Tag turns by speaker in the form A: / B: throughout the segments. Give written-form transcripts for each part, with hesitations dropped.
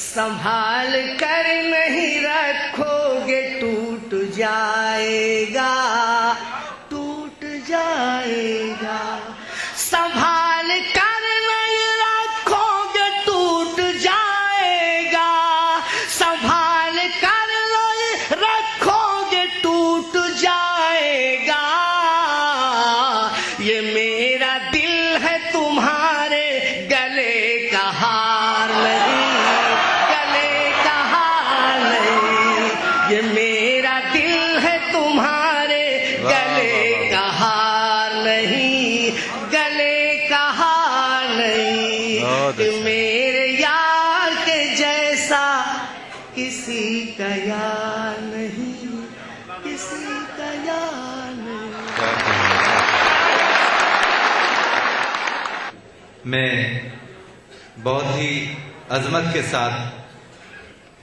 A: संभाल कर नहीं रखोगे टूट जाएगा, टूट जाएगा। संभाल कर नहीं रखोगे टूट जाएगा, संभाल कर नहीं रखोगे टूट जाएगा। ये मेरा दिल है तुम्हारे गले का हार नहीं, गले का हार नहीं। ये मेरा दिल है तुम्हारे गले का हार नहीं, गले का हार नहीं। कि मेरे यार के जैसा किसी का यार नहीं, किसी का यार नहीं।
B: मैं बहुत ही अजमत के साथ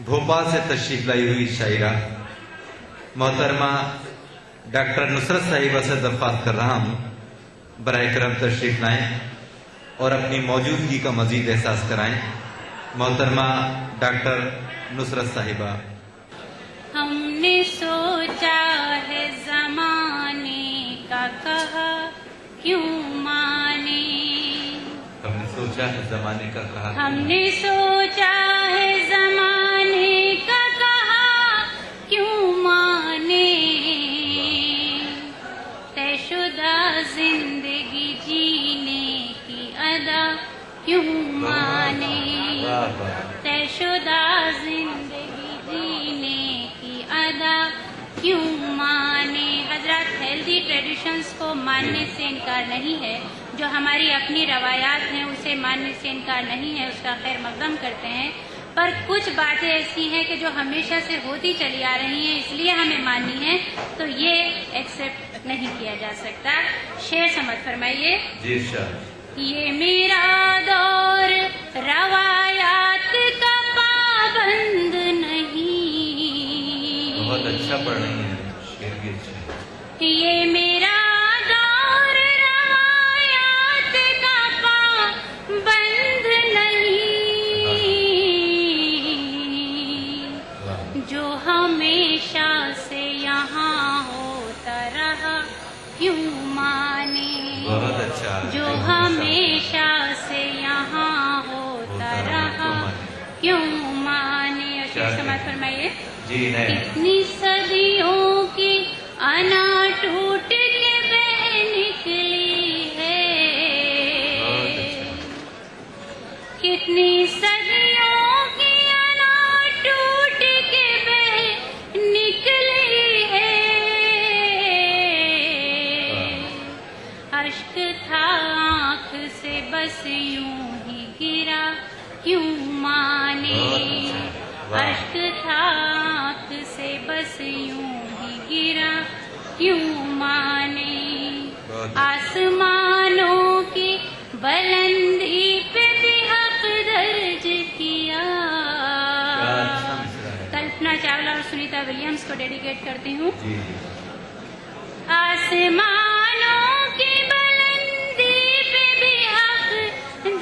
B: भोपाल से तशरीफ लाई हुई शायरा मोहतरमा डॉक्टर नुसरत साहिबा से दरख्वास्त कर रहा हूँ, बराए करम तशरीफ लाएं और अपनी मौजूदगी का मजीद एहसास कराएं। मोहतरमा डॉक्टर नुसरत साहिबा।
C: हमने सोचा है ज़माने का कहा क्यों माने,
B: हमने सोचा है जमाने का कहा,
C: हमने सोचा है ज़माने का कहा क्यों माने। तयशुदा जिंदगी जीने की अदा क्यों माने, तयशुदा जिंदगी जीने की अदा क्यों माने। हजरत हेल्दी ट्रेडिशंस को मानने से इनकार नहीं है, जो हमारी अपनी रवायात हैं उसे मानने से इनकार नहीं है, उसका खैर मकदम करते हैं। पर कुछ बातें ऐसी हैं कि जो हमेशा से होती चली आ रही हैं, इसलिए हमें माननी है, तो ये एक्सेप्ट नहीं किया जा सकता। शेर समझ फरमाइए।
B: जी शाह।
C: ये मेरा दौर रवायात का पाबंद नहीं,
B: बहुत अच्छा पढ़ रही हैं, शेर भी अच्छा है।
C: ये मेरा दौर रवायात का पाबंद नहीं, जो हमेशा से यहाँ होता रहा क्यों माने,
B: बहुत अच्छा।
C: जो हमेशा से यहाँ होता रहा क्यों माने। और शेर समाज फरमाइए।
B: जी नहीं।
C: कितनी सदियों की अना टूट के बह निकली है, कितनी सदियों की अना टूट के बह निकली है। अश्क था आँख से बस यूं ही गिरा क्यों माने, अश्क था आँख से बस यूं ही गिरा क्यों माने। आसमानों की बुलंदी पे भी हक दर्ज किया। कल्पना चावला और सुनीता विलियम्स को डेडिकेट करती हूँ। आसमानों की बुलंदी पे भी हक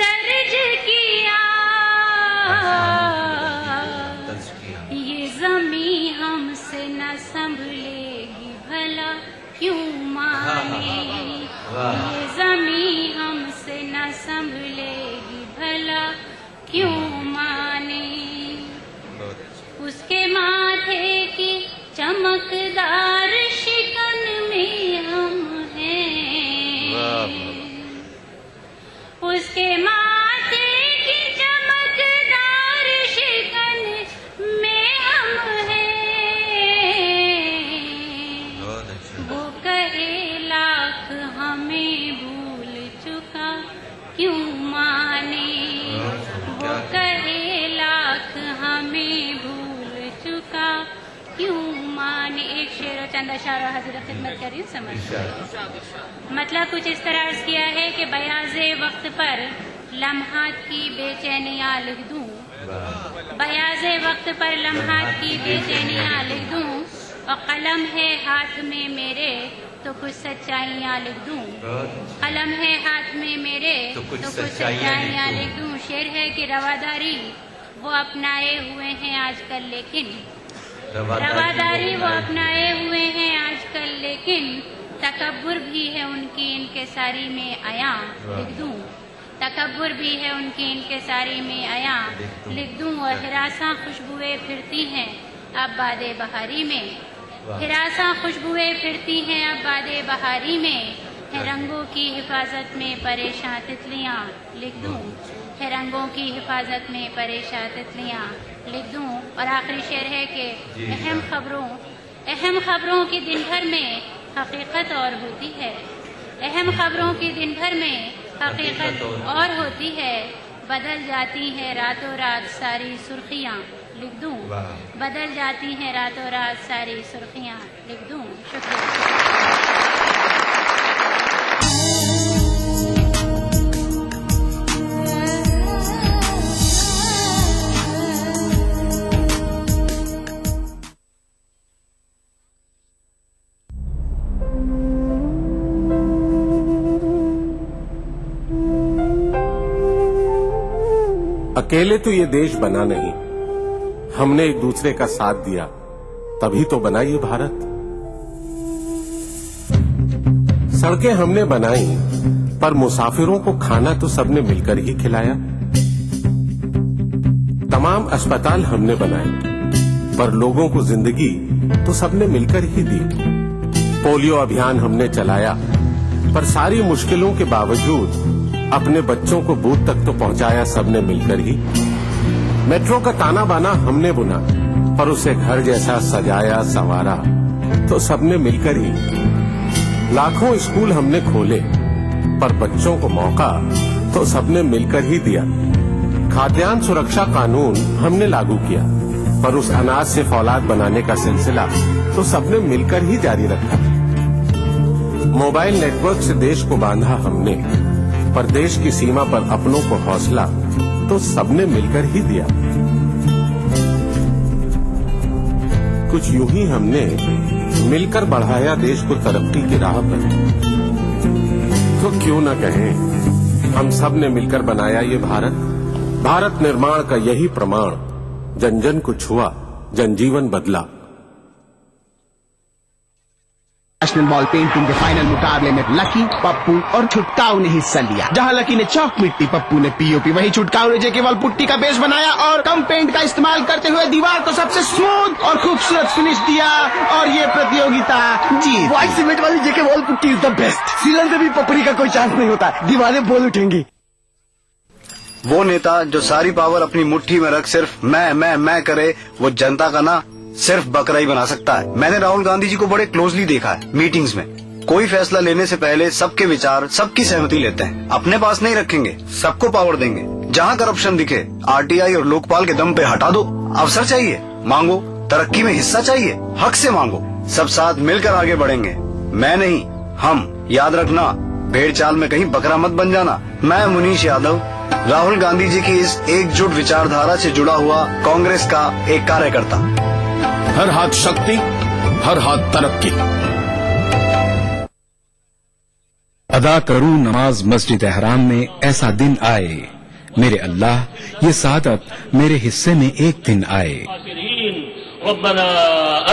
C: दर्ज किया। ये ज़मीं हमसे न संभलेगी भला क्यों माने, ये ज़मीं हमसे न संभलेगी भला क्यों माने। उसके माथे की चमकदार शिकन में हम हैं, उसके माथे की चमकदार शिकन में हम हैं। वो कहे लाख हमें भूल चुका क्यों माने, वो कहे लाख हमें भूल चुका क्यों माने। एक शेर और चंद अशार और हाजिर खिदमत करी समझ। मतलब कुछ इस तरह अर्ज किया है कि बयाज़े वक्त पर लम्हात की बेचैनियाँ लिख दूँ, बयाज़े वक्त पर लम्हात की बेचैनियाँ लिख दूँ, और कलम है हाथ में मेरे तो कुछ सच्चाइयाँ लिख दूँ, कलम है हाथ में मेरे तो कुछ सच्चाइयाँ लिख दूँ। शेर है कि रवादारी وہ اپنائے ہوئے ہیں آج کل لیکن رواداری وہ اپنائے ہوئے ہیں آج کل لیکن تکبر بھی ہے ان کی انکساری میں عیاں لکھ دوں تکبر بھی ہے ان کی انکساری میں عیاں لکھ دوں اور ہراساں خوشبوئیں پھرتی ہیں اب باد بہاری میں ہراساں خوشبوئیں پھرتی ہیں اب باد بہاری میں ہے رنگوں کی حفاظت میں پریشاں تتلیاں لکھ دوں ہے رنگوں کی حفاظت میں پریشاں تتلیاں لکھ دوں اور آخری شعر ہے کہ اہم خبروں کی دن بھر میں حقیقت اور ہوتی ہے اہم خبروں کی دن بھر میں حقیقت اور ہوتی ہے بدل جاتی ہے راتوں رات ساری سرخیاں لکھ دوں بدل جاتی ہیں راتوں رات ساری سرخیاں لکھ دوں شکریہ
D: अकेले तो ये देश बना नहीं, हमने एक दूसरे का साथ दिया, तभी तो बना ये भारत। सड़कें हमने बनाई, पर मुसाफिरों को खाना तो सबने मिलकर ही खिलाया। तमाम अस्पताल हमने बनाए, पर लोगों को जिंदगी तो सबने मिलकर ही दी। पोलियो अभियान हमने चलाया, पर सारी मुश्किलों के बावजूद अपने बच्चों को बूथ तक तो पहुंचाया सबने मिलकर ही। मेट्रो का ताना बाना हमने बुना, पर उसे घर जैसा सजाया संवारा तो सबने मिलकर ही। लाखों स्कूल हमने खोले, पर बच्चों को मौका तो सबने मिलकर ही दिया। खाद्यान्न सुरक्षा कानून हमने लागू किया, पर उस अनाज से फौलाद बनाने का सिलसिला तो सबने मिलकर ही जारी रखा। मोबाइल नेटवर्क से देश को बांधा हमने, पर देश की सीमा पर अपनों को हौसला तो सबने मिलकर ही दिया। कुछ यूं ही हमने मिलकर बढ़ाया देश को तरक्की की राह पर। तो क्यों न कहें हम सब ने मिलकर बनाया ये भारत। भारत निर्माण का यही प्रमाण, जन जन को छुआ, जनजीवन बदला।
E: नेशनल बॉल पेंटिंग के फाइनल मुकाबले में लकी, पप्पू और छुटकाऊ ने हिस्सा लिया। जहां लकी ने चौक मिट्टी, पप्पू ने पीओपी, वहीं छुटकाऊ ने जेके वॉल पुट्टी का बेस बनाया और कम पेंट का इस्तेमाल करते हुए दीवार को सबसे स्मूथ और खूबसूरत फिनिश दिया और ये प्रतियोगिता जीत।
F: व्हाइट सीमेंट वाली JK wall putty is the best. सीलन से भी पपड़ी का कोई चांस नहीं होता, दीवारें बोल उठेंगी।
G: वो नेता जो सारी पावर अपनी मुट्ठी में रख सिर्फ मैं करे, वो जनता का ना सिर्फ बकरा ही बना सकता है। मैंने राहुल गांधी जी को बड़े क्लोजली देखा है मीटिंग्स में। कोई फैसला लेने से पहले सबके विचार, सबकी सहमति लेते हैं। अपने पास नहीं रखेंगे, सबको पावर देंगे। जहाँ करप्शन दिखे आरटीआई और लोकपाल के दम पे हटा दो। अवसर चाहिए मांगो, तरक्की में हिस्सा चाहिए हक से मांगो। सब साथ मिलकर आगे बढ़ेंगे, मैं नहीं हम। याद रखना, भेड़ चाल में कहीं बकरा मत बन जाना। मैं मुनीश यादव, राहुल गांधी जी की इस एकजुट विचारधारा से जुड़ा हुआ कांग्रेस का एक कार्यकर्ता।
H: हर हाथ शक्ति, हर हाथ तरक्की।
I: अदा करूं नमाज मस्जिद हराम में, ऐसा दिन आए मेरे अल्लाह, ये सादत मेरे हिस्से में एक दिन आए।
J: रब्बना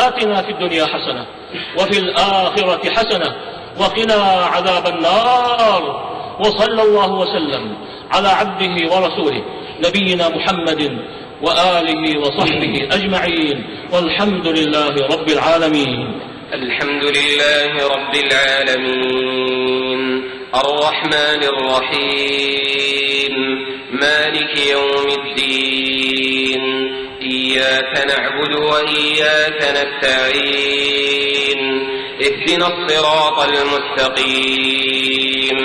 J: आतिना फिद दुनिया हसना व फिल आखिरति हसना व क़िना अज़ाबन नार व सल्लल्लाहु व सल्लम अला अब्दिही व रसूलिही नबीना मुहम्मदिन व आलिही व सहबिही अजमईन वल्हम्दुलिल्लाहि रब्बिल आलमीन।
K: अल्हम्दुलिल्लाहि रब्बिल आलमीन अर्रहमानिर रहीम मालिकि यौमिद्दीन इय्याका नअबुदु व इय्याका नस्तईन इहदिनस सिरातल मुस्तकीम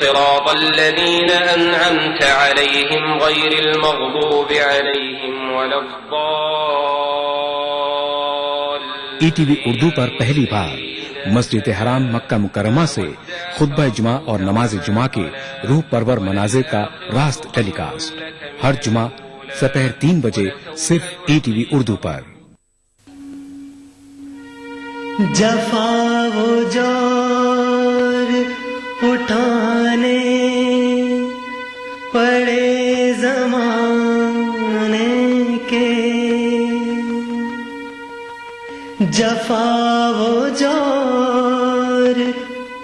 K: صراط الذين أنعمت عليهم غير المغضوب عليهم ولا الضالين۔
I: ETV اردو پر پہلی بار مسجد حرام مکہ مکرمہ سے خطبہ جمعہ اور نماز جمعہ کے روح پرور مناظر کا راست ٹیلی کاسٹ ہر جمعہ دوپہر 3 بجے صرف ETV اردو پر۔
A: جفا وہ جور اٹھانے پڑے زمانے जफा वो जोर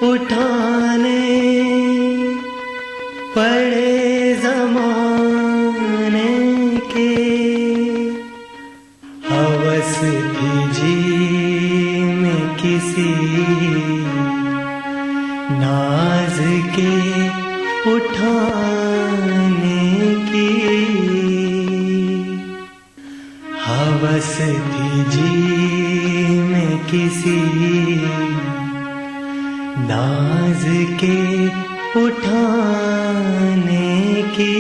A: उठाने पड़े जमाने के, हवस थी जी में किसी नाज के उठाने की, हवस थी जी में किसी नाज के उठाने की।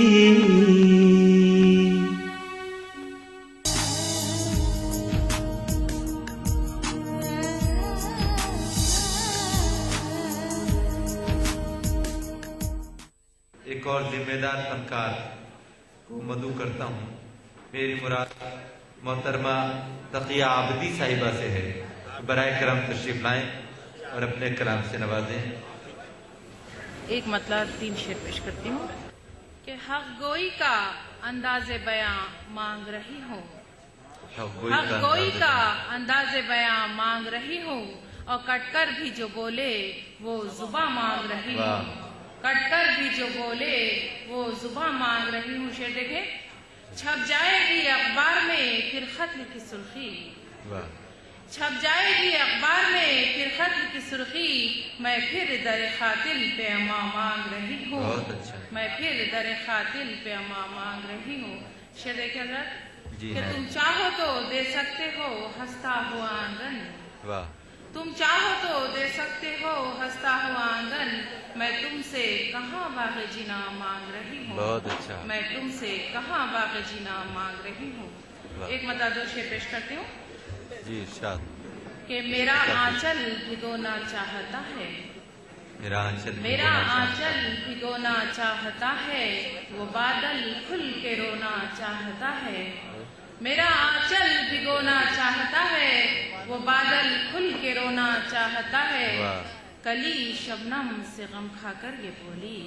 B: एक और जिम्मेदार फनकार को मदू करता हूँ। मेरी मुराद मोहतरमा तकिया आबदी साहिबा से है। बराए करम तशरीफ लाएं और अपने कलाम से नवाजें।
L: एक मतलब 3 शेर पेश करती हूँ कि हक गोई का अंदाज़े बयां मांग रही हूँ, हक गोई का अंदाज़े बयां मांग रही हूँ, और कटकर भी जो बोले वो जुबां मांग रही हूँ, कटकर भी जो बोले वो जुबां मांग रही हूँ। शेर देखे, छप जाएगी अखबार में फिर खत की सुर्खी, छप जाएगी अखबार में फिर खत की सुर्खी, मैं फिर दर खातिल पे अमा मांग रही हूँ, मैं फिर दर खातिल पे अमा मांग रही हूँ। शेर देखे हज़रत कि तुम चाहो तो दे सकते हो हंसता हुआ आंगन, तुम चाहो तो दे सकते हो हंसता हुआ आंगन, मैं तुमसे कहाँ बाग़ जीना मांग रही हूँ, बहुत अच्छा, मैं तुमसे कहाँ बाग़ जीना मांग रही हूँ। एक मतलब 2 शेर पेश करती हूँ
B: जी शाद
L: कि मेरा आंचल भिगोना चाहता है, मेरा आंचल भिगोना चाहता है, वो बादल खुल के रोना चाहता है, मेरा आंचल भिगोना चाहता है, वो बादल खुल के रोना चाहता है, कली शबनम से गम खाकर ये बोली,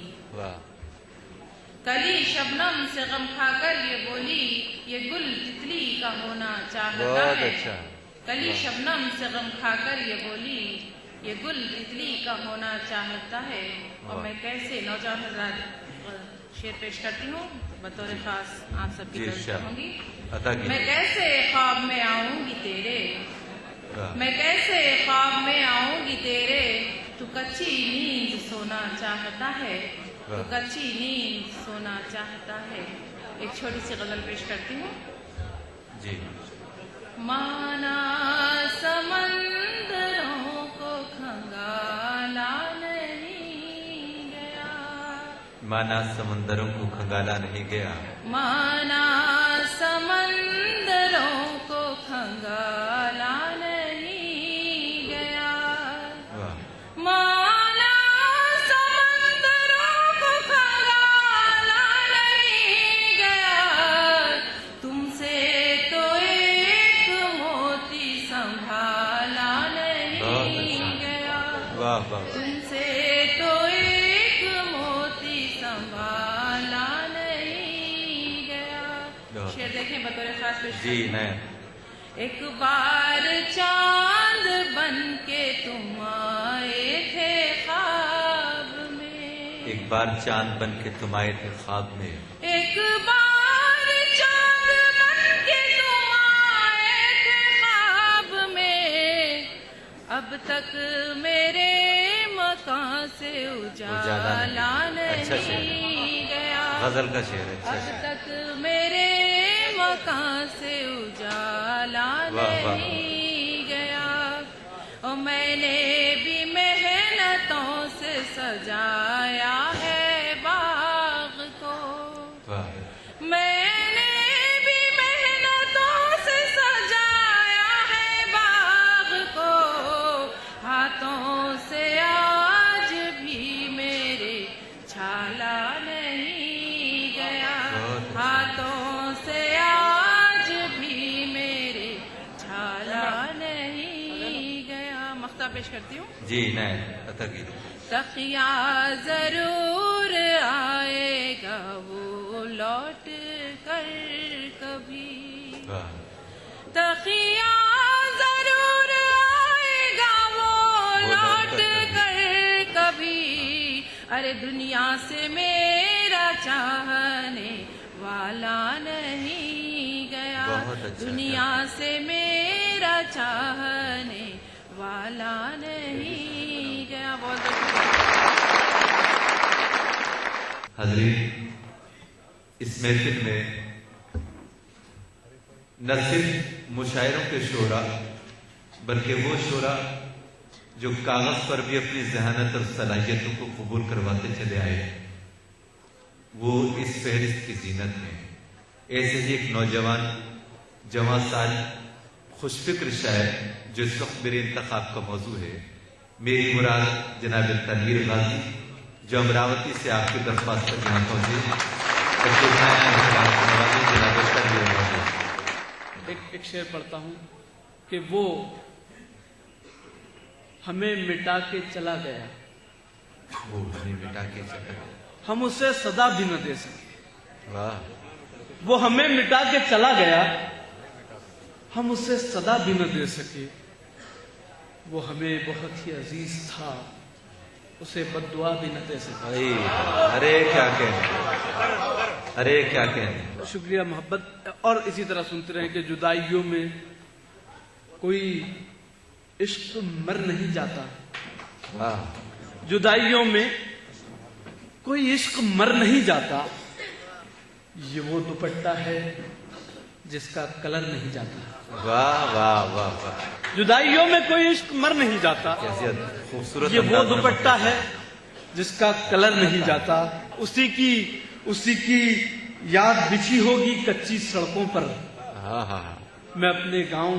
L: कली शबनम से गम खाकर ये बोली, ये गुल तितली का होना चाहता है, कली शबनम से गम खाकर ये बोली, ये गुल तितली का होना चाहता है। और मैं कैसे नौजवान हज़रात शेर पेश करती हूँ बतौर खास आप सबकी तरफ होंगी। मैं कैसे ख्वाब में आऊंगी तेरे, मैं कैसे ख्वाब में आऊंगी तेरे, तू कच्ची नींद सोना चाहता है, तू कच्ची नींद सोना चाहता है। एक छोटी सी गजल पेश करती हूँ
B: जी।
L: माना समंदरों को खंगाला नहीं गया,
B: माना समंदरों को खंगाला नहीं गया,
L: माना समंदरों को खंगाला नहीं गया, माना समंदरों को खंगाला नहीं गया, तुमसे तो एक मोती संभाला नहीं गया, तुमसे तो एक मोती संभाला नहीं गया। शेर देखें बतौर खास पेश
B: जी नहीं।
L: एक बार चांद बन के तुम आए थे ख्वाब में,
B: एक बार चांद बन के तुम आए थे ख्वाब में,
L: एक बार चांद बन के तुम आए थे ख्वाब में, अब तक मेरे मकान से उजाला नहीं गया,
B: गजल का शेर है,
L: अब तक मेरे मकान से उजाला नहीं गया, और मैंने भी मेहनतों से सजाया है बाग को, मैंने भी मेहनतों से सजाया है बाग को, हाथों से आज भी मेरे छाला नहीं गया, हाथों से आज भी मेरे छाला नहीं गया। मख्ता पेश करती हूँ
B: जी नहीं अता की।
L: तकिया जरूर आएगा वो लौट कर कभी, तकिया जरूर अरे दुनिया से मेरा चाहने वाला नहीं गया, दुनिया से मेरा चाहने वाला नहीं गया। बहुत
B: हज़रीन, इस महफिल में न सिर्फ मुशायरों के शोरा बल्कि वो शोरा जो कागज पर भी अपनी जहानत और सलाहियतों को कबूल करवाते चले आए, वो इस फहरिस्त की जीनत में। ऐसे ही एक नौजवान जवां साल खुशफिक्र शायर जो इस वक्त मेरे इंतखाब का मौजू है, मेरी मुराद जनाब तनवीर गाजी, जो अमरावती से आपकी दरख्वास्त पर यहाँ पहुंचे।
M: एक शेर पढ़ता हूँ कि वो हमें मिटा के चला गया,
B: वो हमें मिटा के चला गया,
M: हम उसे सदा भी न दे सके।
B: वाह।
M: वो हमें मिटा के चला गया, हम उसे सदा भी न दे सके। वो हमें बहुत ही अजीज था, उसे बद्दुआ भी न दे सके।
B: अरे क्या कहने, अरे क्या कहने।
M: शुक्रिया मोहब्बत। और इसी तरह सुनते रहे कि जुदाइयों में कोई इश्क मर नहीं जाता, जुदाइयों में कोई इश्क मर नहीं जाता, ये वो दुपट्टा है जिसका कलर नहीं जाता।
B: वाह वाह वाह वाह।
M: जुदाइयों में कोई इश्क मर नहीं जाता,
B: खूबसूरत।
M: ये वो दुपट्टा है जिसका कलर नहीं जाता। उसी की याद बिछी होगी कच्ची सड़कों पर। मैं अपने गांव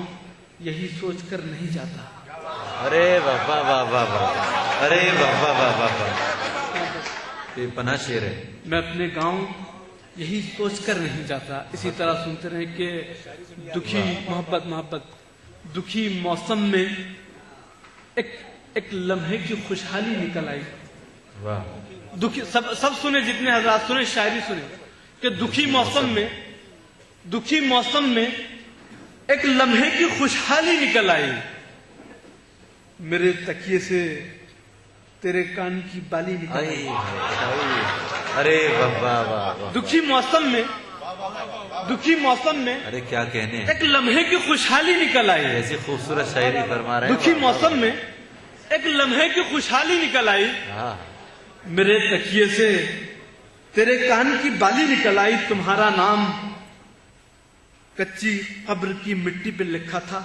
M: यही सोचकर नहीं जाता।
B: अरे वाह वाह वाह वाह वाह, अरे वाह वाह वाह वाह वाह, ये पना शेर है।
M: मैं अपने गांव यही सोचकर नहीं जाता। इसी तरह सुनते रहे कि दुखी मोहब्बत दुखी मौसम में एक लम्हे की खुशहाली निकल आई।
B: वाह।
M: दुखी सब सुने, जितने हजरात सुने शायरी सुने कि दुखी मौसम में एक लम्हे की खुशहाली निकल आई। मेरे तकिए से तेरे कान की बाली निकल आई।
B: अरे वाह वाह वाह।
M: दुखी मौसम में
B: अरे क्या कहने,
M: एक लम्हे की खुशहाली निकल आई।
B: ऐसी खूबसूरत शायरी फरमा रहे हैं।
M: दुखी मौसम में एक लम्हे की खुशहाली निकल आई। मेरे तकिए से तेरे कान की बाली निकल आई। तुम्हारा नाम कच्ची कब्र की मिट्टी पे लिखा था।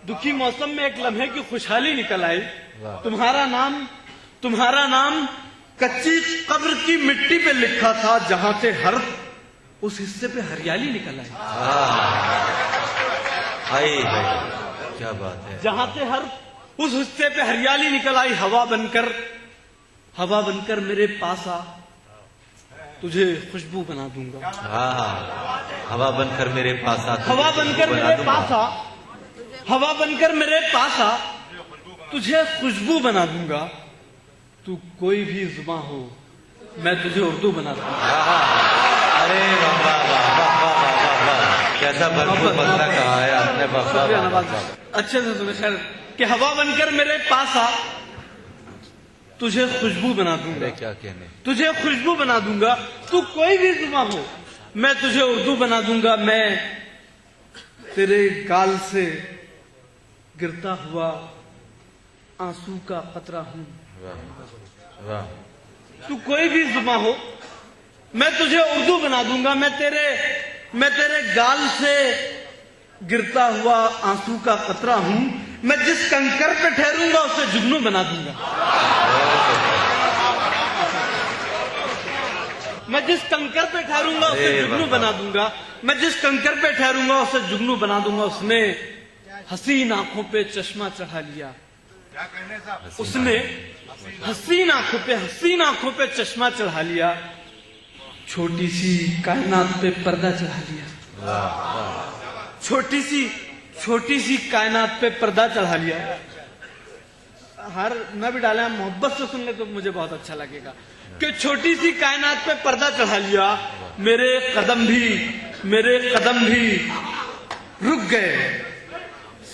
M: दुखी मौसम में एक लम्हे की खुशहाली निकल आई। तुम्हारा नाम कच्ची कब्र की मिट्टी पे लिखा था, जहां से हर उस हिस्से पे हरियाली निकल आई।
B: क्या बात है।
M: जहां से हर उस हिस्से पे हरियाली निकल आई। हवा बनकर मेरे पास आ, तुझे खुशबू बना दूंगा।
B: हवा बनकर मेरे पास आ,
M: हवा बनकर मेरे पास आ, तुझे खुशबू बना दूंगा। तू कोई भी जुबां हो, मैं तुझे उर्दू बना दूंगा।
B: अरे वाह वाह वाह वाह वाह वाह, कैसा भरपूर मसला कहा है आपने।
M: अच्छे से सुने। खैर कि हवा बनकर मेरे पास आ, तुझे खुशबू बना दूंगा।
B: क्या कहने,
M: तुझे खुशबू बना दूंगा। तू कोई भी जुबां हो, मैं तुझे उर्दू बना दूंगा। मैं तेरे गाल से गिरता हुआ आंसू का कतरा हूं। तू कोई भी जुबां हो, मैं तुझे उर्दू बना दूंगा। मैं तेरे गाल से गिरता हुआ आंसू का कतरा हूं। मैं जिस कंकर पे ठहरूंगा उसे जुगनू बना दूंगा। मैं जिस कंकर पे ठहरूंगा उसे जुगनू बना दूंगा। मैं जिस कंकर पे ठहरूंगा उसे जुगनू बना दूंगा। उसने हसीन आंखों पे चश्मा चढ़ा लिया। उसने हसीन आंखों पे चश्मा चढ़ा लिया। छोटी सी कायनात पे पर्दा चढ़ा लिया। छोटी सी कायनात पे पर्दा चढ़ा लिया। हर मैं भी डाला, मोहब्बत से सुन ले तो मुझे बहुत अच्छा लगेगा कि छोटी सी कायनात पे पर्दा चढ़ा लिया। मेरे कदम भी रुक गए।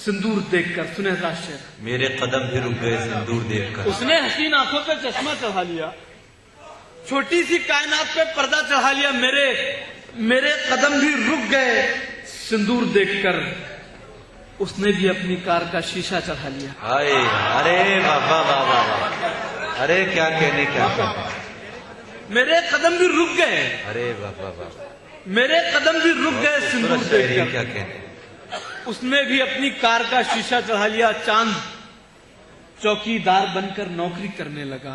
M: सिंदूर देखकर, सुनहरा शेर।
B: मेरे कदम भी रुक गए सिंदूर देखकर।
M: उसने हसीन आंखों पे चश्मा चढ़ा लिया, छोटी सी कायनात पे पर्दा चढ़ा लिया। मेरे कदम भी रुक गए सिंदूर देखकर। उसने भी अपनी कार का शीशा चढ़ा लिया।
B: हाय, अरे बाबा बाबा, अरे क्या कहने, क्या कहने।
M: मेरे कदम भी रुक गए,
B: अरे बाबा बाबा,
M: मेरे कदम भी रुक गए सिंदूर देखकर।
B: क्या कहने।
M: उसने भी अपनी कार का शीशा चढ़ा लिया। चांद चौकीदार बनकर नौकरी करने लगा।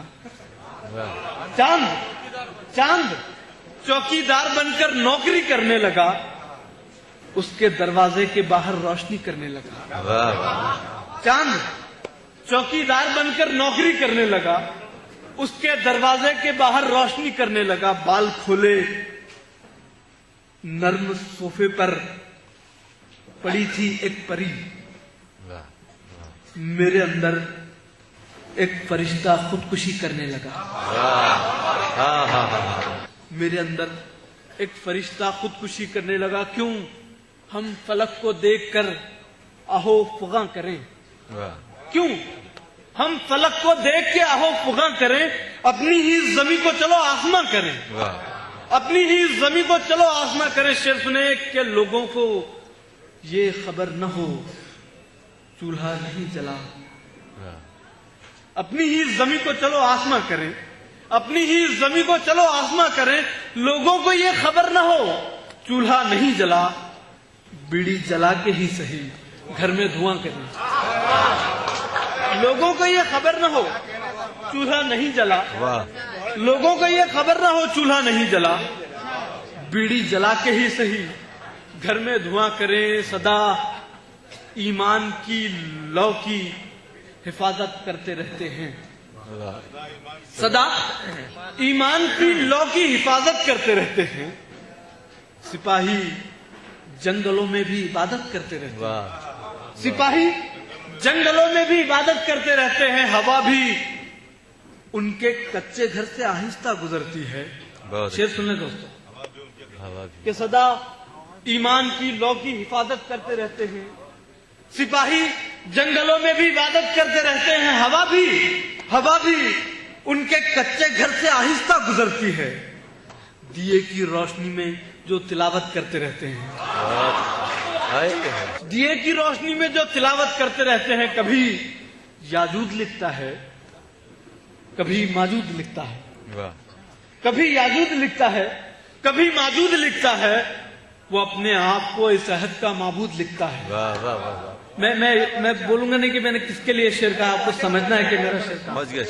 M: चांद चौकीदार बनकर नौकरी करने लगा। उसके दरवाजे के बाहर रोशनी करने लगा। चांद चौकीदार बनकर नौकरी करने लगा, उसके दरवाजे के बाहर रोशनी करने लगा। बाल खोले, नर्म सोफे पर पड़ी थी एक परी। मेरे अंदर एक फरिश्ता खुदकुशी करने लगा। मेरे अंदर एक फरिश्ता खुदकुशी करने लगा। क्यों हम फलक को देखकर आहो फुगा करें? क्यों हम फलक को देख के आहो फुगा करें? अपनी ही जमी को चलो आसमां करें। अपनी ही जमी को चलो आसमां करें। शेर सुने कि लोगों को ये खबर न हो चूल्हा नहीं जला। अपनी ही जमी को चलो आसमां करें, अपनी ही जमी को चलो आसमां करें। लोगों को ये खबर न हो चूल्हा नहीं जला, बीड़ी जला के ही सही घर में धुआं करें। लोगों को ये खबर न हो चूल्हा नहीं जला, लोगों को ये खबर न हो चूल्हा नहीं जला, बीड़ी जला के ही सही घर में धुआं करें। सदा ईमान की लौ की हिफाजत करते रहते हैं। सदा ईमान की लौ की हिफाजत करते रहते हैं। सिपाही जंगलों में भी इबादत करते रहते हैं। सिपाही जंगलों में भी इबादत करते रहते हैं। हवा भी उनके कच्चे घर से आहिस्ता गुजरती है। शेर सुन ले दोस्तों कि सदा ईमान की लौ की हिफाजत करते रहते हैं। सिपाही जंगलों में भी इबादत करते रहते हैं। हवा भी उनके कच्चे घर से आहिस्ता गुजरती है। दिए की रोशनी में जो तिलावत करते रहते हैं, दिए की रोशनी में जो तिलावत करते रहते हैं। कभी याजूद लिखता है, कभी माजूद लिखता है, कभी याजूद लिखता है, कभी माजूद लिखता है। वो अपने आप को इस अहद का माबूद लिखता है। मैं बोलूंगा नहीं कि मैंने किसके लिए शेर कहा, आपको समझना है कि मेरा शेर समझ गया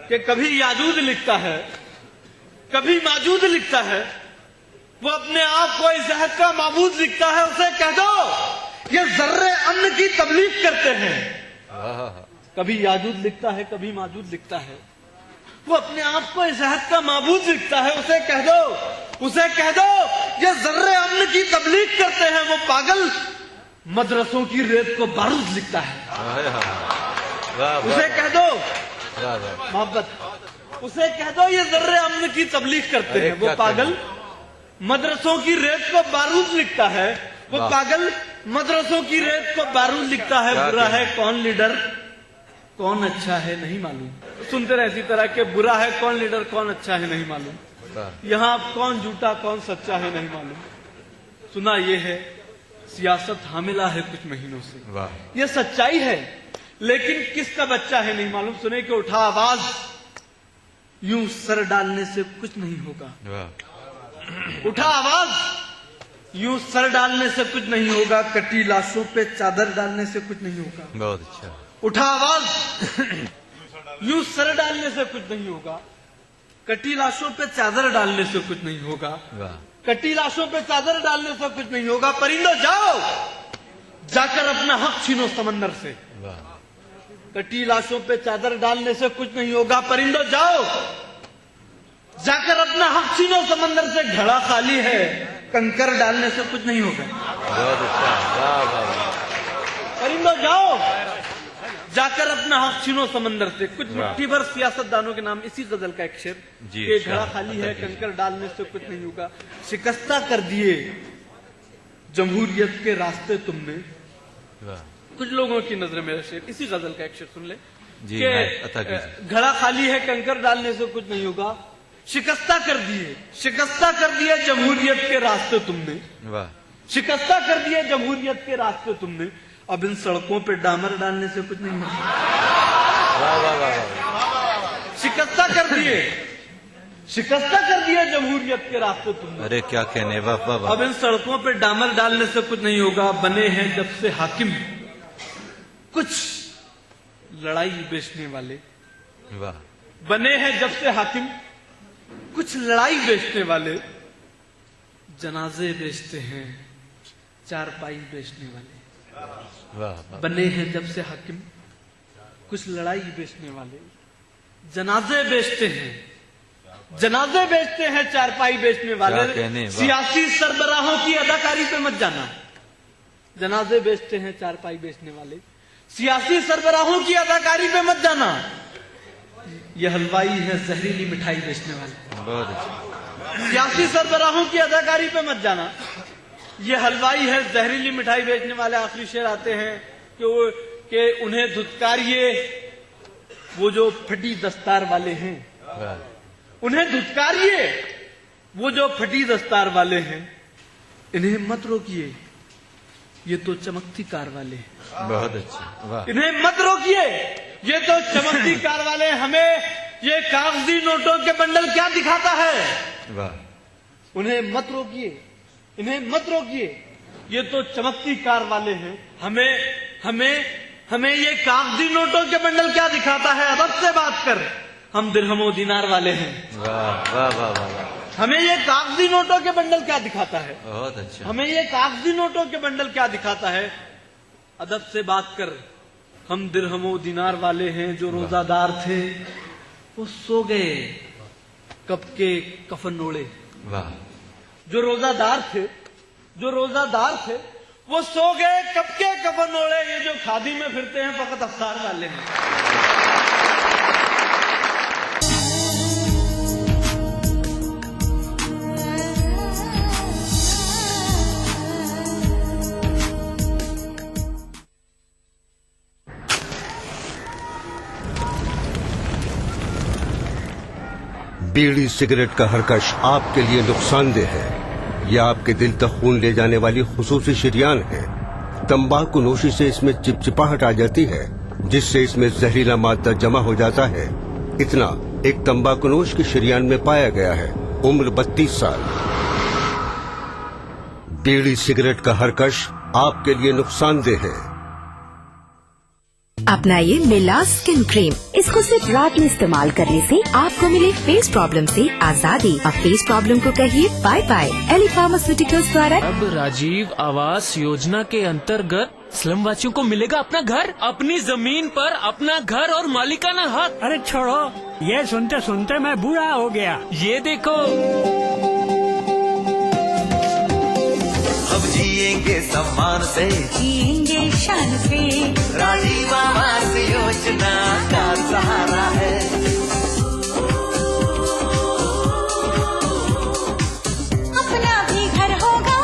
M: कि कभी याजूद लिखता है, कभी माजूद लिखता है। वो अपने आप को इस अहद का माबूद लिखता है। उसे कह दो ये जर्रे अम्न की तबलीग करते हैं। कभी याजूद लिखता है, कभी माजूद लिखता है। वो अपने आप को इस अहद का माबूद लिखता है। उसे कह दो ये जर्रे अम्न की तबलीग करते हैं। वो पागल मदरसों की रेत को बारूद लिखता है। उसे कह दो मोहब्बत, उसे कह दो ये जर्रे अम्न की तबलीग करते हैं। वो पागल मदरसों की रेत को बारूद लिखता है। वो पागल मदरसों की रेत को बारूद लिखता है। बुरा है कौन लीडर कौन अच्छा है नहीं मालूम। सुनते रहे इसी तरह के बुरा है कौन लीडर कौन अच्छा है नहीं मालूम। यहाँ कौन झूठा कौन सच्चा है नहीं मालूम। सुना ये है सियासत हामिला है कुछ महीनों से। ये सच्चाई है लेकिन किसका बच्चा है नहीं मालूम। सुने कि उठा आवाज यूं सर डालने से कुछ नहीं होगा। उठा आवाज यूं सर डालने से कुछ नहीं होगा। कटी लाशों पे चादर डालने से कुछ नहीं होगा।
B: बहुत अच्छा।
M: उठा आवाज यूं सर डालने से कुछ नहीं होगा। कटी लाशों पे चादर डालने से कुछ नहीं होगा। कटी लाशों पे चादर डालने से कुछ नहीं होगा। परिंदो जाओ जाकर अपना हक छीनो समंदर से। कटी लाशों पे चादर डालने से कुछ नहीं होगा। परिंदो जाओ जाकर अपना हक छीनो समंदर से। घड़ा खाली है कंकर डालने से कुछ नहीं होगा। परिंदो जाओ जाकर अपना हक छीनो समंदर से। कुछ मुट्ठी भर सियासतदानों के नाम इसी गजल का एक शेर कि घड़ा खाली है कंकर डालने से कुछ नहीं होगा। शिकस्ता कर दिए जमहूरियत के रास्ते तुमने। कुछ लोगों की नजर मेरा शेर, इसी गजल का एक शेर सुन ले
B: जी,
M: कि
B: अता कीजिए।
M: घड़ा खाली है कंकर डालने से कुछ नहीं होगा, शिकस्ता कर दिए जमहूरियत के रास्ते तुमने,
B: वाह,
M: शिकस्ता कर दिए जमहूरियत के रास्ते तुमने, अब इन सड़कों पे डामर डालने से कुछ नहीं होगा।
B: वाह वाह वाह,
M: शिकस्ता कर दिए जमहूरियत के रास्ते तुमने,
B: अरे क्या कहने, वाह वाह वाह।
M: अब इन सड़कों पे डामर डालने से कुछ नहीं होगा। बने हैं जब से हाकिम कुछ लड़ाई बेचने वाले,
B: वाह,
M: बने हैं जब से हाकिम कुछ लड़ाई बेचने वाले, जनाजे बेचते हैं चारपाई बेचने वाले।
B: वाह वाह,
M: बने हैं जब से हाकिम कुछ लड़ाई बेचने वाले, जनाजे बेचते हैं चारपाई बेचने वाले।
B: क्या कहने, वाह।
M: सियासी सरबराहों की अदाकारी पे मत जाना, जनाजे बेचते हैं चारपाई बेचने वाले, सियासी सरबराहों की अदाकारी पे मत जाना। ये हलवाई है जहरीली मिठाई बेचने वाले,
B: बहुत अच्छा,
M: सियासी सरबराहों की अदाकारी पे मत जाना। ये हलवाई है जहरीली मिठाई बेचने वाले। आखिरी शेर आते हैं कि उन्हें धुतकारिए वो जो फटी दस्तार वाले हैं,
B: वाह,
M: उन्हें धुतकारिए वो जो फटी दस्तार वाले हैं, इन्हें मत रोकिए ये तो चमकती कार वाले हैं।
B: बहुत अच्छा, वाह,
M: इन्हें मत रोकिए ये तो चमकती कार वाले। हमें ये कागजी नोटों के बंडल क्या दिखाता है,
B: वाह,
M: उन्हें मत रोकिए, इन्हें मत रोकिए ये तो चमकती कार वाले हैं। हमें ये कागजी नोटों के बंडल क्या दिखाता है, अदब से बात कर, हम दिरहमो दिनार वाले हैं।
B: वाह वाह वाह वाह,
M: हमें ये कागजी नोटों के बंडल क्या दिखाता है,
B: बहुत अच्छा,
M: हमें ये कागजी नोटों के बंडल क्या दिखाता है, अदब से बात कर, हम दिरहमो दिनार वाले हैं। जो रोजादार थे वो सो गए कब के कफन ओढ़े,
B: वाह,
M: जो रोजादार थे वो सो गए कब के कफन ओढ़े। ये जो खादी में फिरते हैं फकत अफसार वाले हैं।
N: बीड़ी सिगरेट का हर कश आपके लिए नुकसानदेह है। यह आपके दिल तक खून ले जाने वाली खुसूसी शरियान है। तंबाकू नोशी से इसमें चिपचिपाहट आ जाती है, जिससे इसमें जहरीला मादा जमा हो जाता है। इतना एक तंबाकू नोश की शरियान में पाया गया है। उम्र 32 साल। बीड़ी सिगरेट का हर कश आपके लिए नुकसानदेह है।
O: अपनाइए मिला स्किन क्रीम। इसको सिर्फ रात में इस्तेमाल करने से आपको मिले फेस प्रॉब्लम से आजादी। अब फेस प्रॉब्लम को कहिए बाय बाय। एली फार्मास्यूटिकल्स द्वारा
P: अब राजीव आवास योजना के अंतर्गत स्लम वासियों को मिलेगा अपना घर, अपनी जमीन पर अपना घर और मालिकाना हक।
Q: अरे छोड़ो, ये सुनते सुनते मैं बूढ़ा हो गया।
P: ये देखो,
A: अब जिएंगे सम्मान से,
O: जिएंगे शान से।
A: राजीव आवास योजना का सहारा है।
O: अपना भी घर होगा,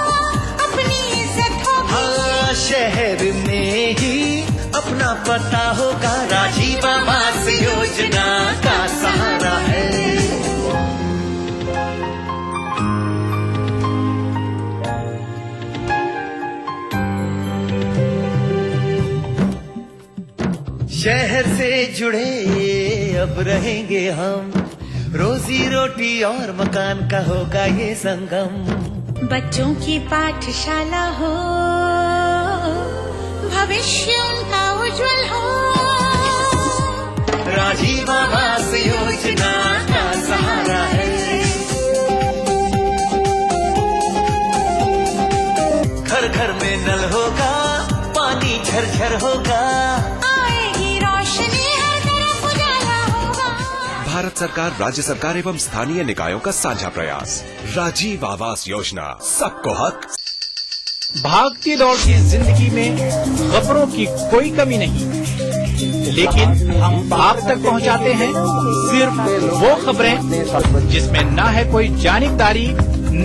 O: अपनी इज्जत होगी।
A: हाँ, शहर में ही अपना पता होगा। राजीव आवास योजना का सहारा है। शहर से जुड़े अब रहेंगे हम, रोजी रोटी और मकान का होगा ये संगम।
O: बच्चों की पाठशाला हो, भविष्य उनका उज्जवल हो।
A: राजीव आवास योजना का सहारा है। घर घर में नल होगा, पानी झरझर होगा।
R: भारत सरकार, राज्य सरकार एवं स्थानीय निकायों का साझा प्रयास। राजीव आवास योजना, सबको हक।
S: भागती दौड़ती जिंदगी में खबरों की कोई कमी नहीं, लेकिन हम आप तक पहुंचाते हैं सिर्फ वो खबरें जिसमें न है कोई जानिबदारी